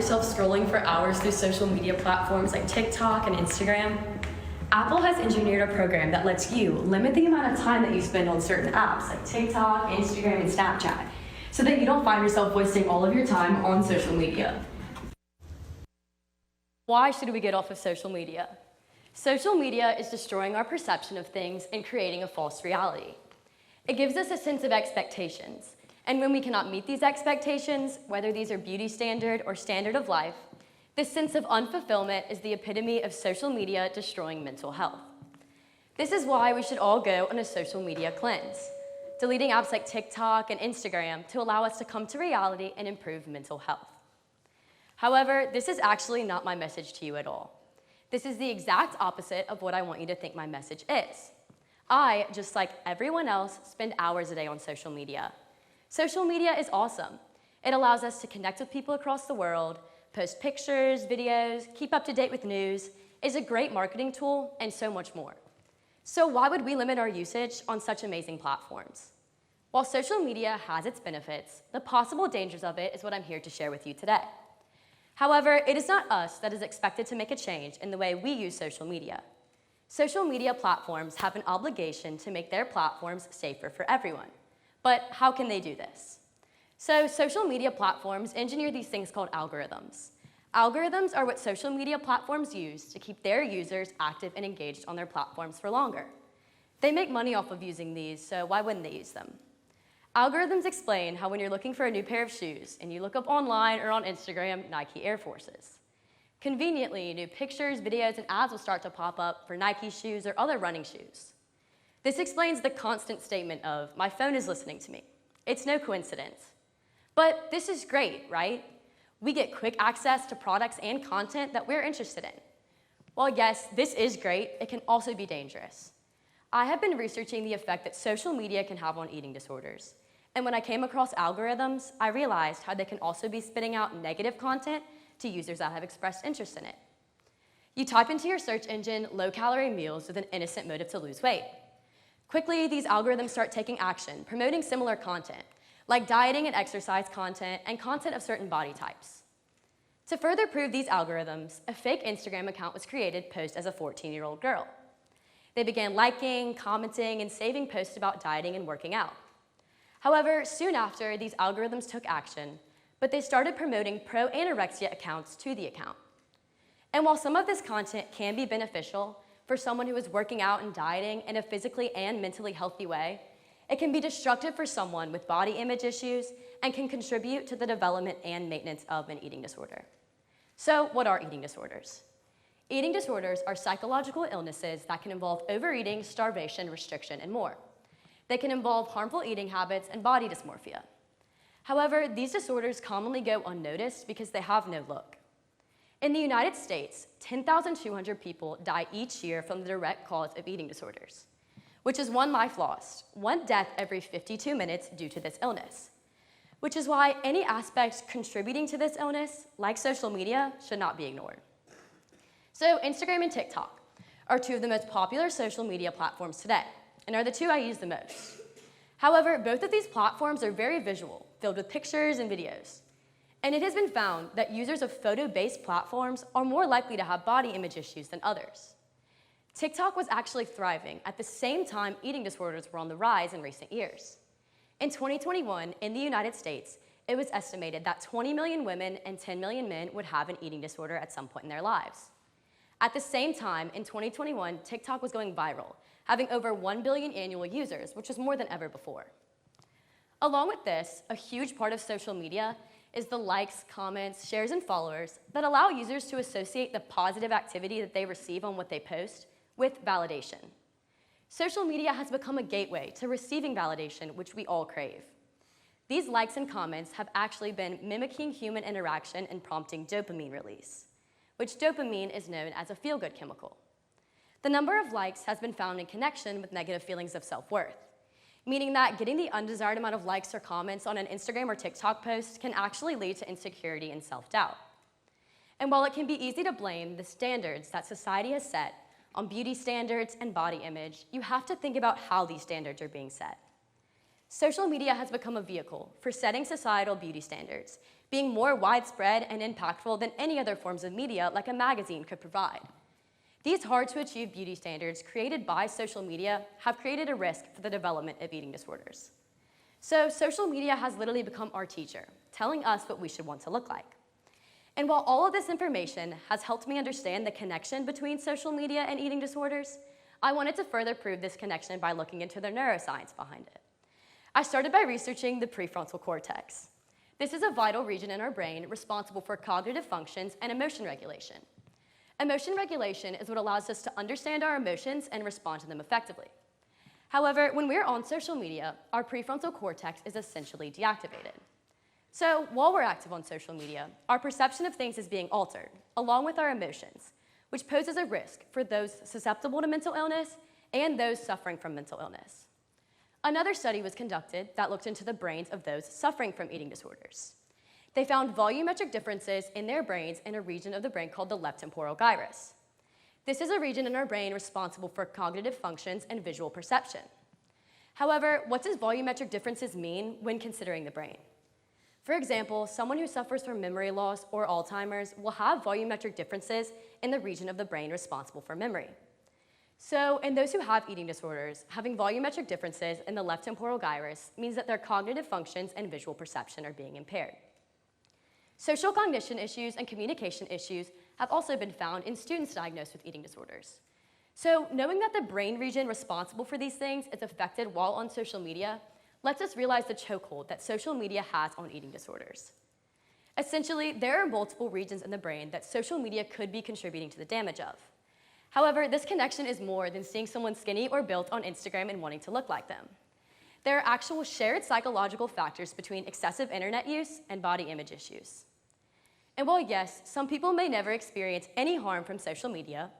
yourself scrolling for hours through social media platforms like TikTok and Instagram? Apple has engineered a program that lets you limit the amount of time that you spend on certain apps like TikTok, Instagram, and Snapchat, so that you don't find yourself wasting all of your time on social media. Why should we get off of social media? Social media is destroying our perception of things and creating a false reality. It gives us a sense of expectations, and when we cannot meet these expectations, whether these are beauty standard or standard of life, this sense of unfulfillment is the epitome of social media destroying mental health. This is why we should all go on a social media cleanse, deleting apps like TikTok and Instagram to allow us to come to reality and improve mental health. However, this is actually not my message to you at all. This is the exact opposite of what I want you to think my message is. I, just like everyone else, spend hours a day on social media. Social media is awesome. It allows us to connect with people across the world, post pictures, videos, keep up to date with news, is a great marketing tool, and so much more. So why would we limit our usage on such amazing platforms? While social media has its benefits, the possible dangers of it is what I'm here to share with you today. However, it is not us that is expected to make a change in the way we use social media. Social media platforms have an obligation to make their platforms safer for everyone. But how can they do this? So social media platforms engineer these things called algorithms. Algorithms are what social media platforms use to keep their users active and engaged on their platforms for longer. They make money off of using these, so why wouldn't they use them? Algorithms explain how when you're looking for a new pair of shoes and you look up online or on Instagram, Nike Air Forces. Conveniently, new pictures, videos, and ads will start to pop up for Nike shoes or other running shoes. This explains the constant statement of, my phone is listening to me. It's no coincidence. But this is great, right? We get quick access to products and content that we're interested in. While yes, this is great, it can also be dangerous. I have been researching the effect that social media can have on eating disorders. And when I came across algorithms, I realized how they can also be spitting out negative content to users that have expressed interest in it. You type into your search engine low-calorie meals with an innocent motive to lose weight. Quickly, these algorithms start taking action, promoting similar content, like dieting and exercise content and content of certain body types. To further prove these algorithms, a fake Instagram account was created posed as a 14-year-old girl. They began liking, commenting, and saving posts about dieting and working out. However, soon after, these algorithms took action, but they started promoting pro-anorexia accounts to the account. And while some of this content can be beneficial for someone who is working out and dieting in a physically and mentally healthy way, it can be destructive for someone with body image issues and can contribute to the development and maintenance of an eating disorder. So, what are eating disorders? Eating disorders are psychological illnesses that can involve overeating, starvation, restriction, and more. They can involve harmful eating habits and body dysmorphia. However, these disorders commonly go unnoticed because they have no look. In the United States, 10,200 people die each year from the direct cause of eating disorders, which is one life lost, one death every 52 minutes due to this illness, which is why any aspect contributing to this illness, like social media, should not be ignored. So Instagram and TikTok are two of the most popular social media platforms today, and are the two I use the most. However, both of these platforms are very visual, filled with pictures and videos. And it has been found that users of photo-based platforms are more likely to have body image issues than others. TikTok was actually thriving at the same time eating disorders were on the rise in recent years. In 2021, in the United States, it was estimated that 20 million women and 10 million men would have an eating disorder at some point in their lives. At the same time, in 2021, TikTok was going viral, having over 1 billion annual users, which was more than ever before. Along with this, a huge part of social media is the likes, comments, shares, and followers that allow users to associate the positive activity that they receive on what they post with validation. Social media has become a gateway to receiving validation, which we all crave. These likes and comments have actually been mimicking human interaction and prompting dopamine release, which dopamine is known as a feel-good chemical. The number of likes has been found in connection with negative feelings of self-worth, meaning that getting the undesired amount of likes or comments on an Instagram or TikTok post can actually lead to insecurity and self-doubt. And while it can be easy to blame the standards that society has set on beauty standards and body image, you have to think about how these standards are being set. Social media has become a vehicle for setting societal beauty standards, being more widespread and impactful than any other forms of media like a magazine could provide. These hard-to-achieve beauty standards created by social media have created a risk for the development of eating disorders. So social media has literally become our teacher, telling us what we should want to look like. And while all of this information has helped me understand the connection between social media and eating disorders, I wanted to further prove this connection by looking into the neuroscience behind it. I started by researching the prefrontal cortex. This is a vital region in our brain responsible for cognitive functions and emotion regulation. Emotion regulation is what allows us to understand our emotions and respond to them effectively. However, when we're on social media, our prefrontal cortex is essentially deactivated. So while we're active on social media, our perception of things is being altered, along with our emotions, which poses a risk for those susceptible to mental illness and those suffering from mental illness. Another study was conducted that looked into the brains of those suffering from eating disorders. They found volumetric differences in their brains in a region of the brain called the left temporal gyrus. This is a region in our brain responsible for cognitive functions and visual perception. However, what does volumetric differences mean when considering the brain? For example, someone who suffers from memory loss or Alzheimer's will have volumetric differences in the region of the brain responsible for memory. So, in those who have eating disorders, having volumetric differences in the left temporal gyrus means that their cognitive functions and visual perception are being impaired. Social cognition issues and communication issues have also been found in students diagnosed with eating disorders. So, knowing that the brain region responsible for these things is affected while on social media lets us realize the chokehold that social media has on eating disorders. Essentially, there are multiple regions in the brain that social media could be contributing to the damage of. However, this connection is more than seeing someone skinny or built on Instagram and wanting to look like them. There are actual shared psychological factors between excessive internet use and body image issues. And while yes, some people may never experience any harm from social media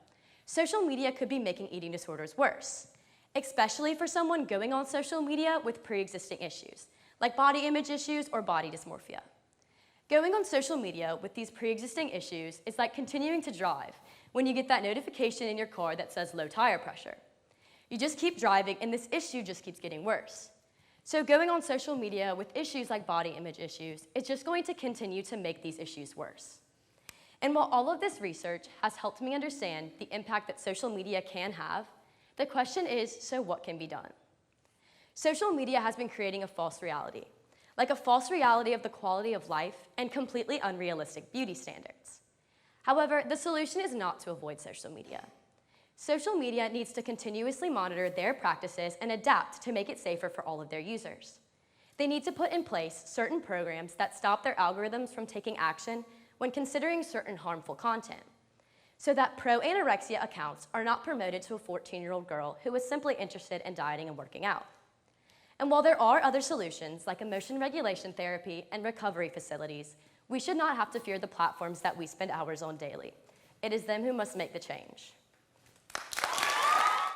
could be making eating disorders worse, especially for someone going on social media with pre-existing issues, like body image issues or body dysmorphia. Going on social media with these pre-existing issues is like continuing to drive when you get that notification in your car that says low tire pressure. You just keep driving and this issue just keeps getting worse. So going on social media with issues like body image issues is just going to continue to make these issues worse. And while all of this research has helped me understand the impact that social media can have, the question is, so what can be done? Social media has been creating a false reality, like a false reality of the quality of life and completely unrealistic beauty standards. However, the solution is not to avoid social media. Social media needs to continuously monitor their practices and adapt to make it safer for all of their users. They need to put in place certain programs that stop their algorithms from taking action when considering certain harmful content, so that pro-anorexia accounts are not promoted to a 14-year-old girl who is simply interested in dieting and working out. And while there are other solutions like emotion regulation therapy and recovery facilities, we should not have to fear the platforms that we spend hours on daily. It is them who must make the change.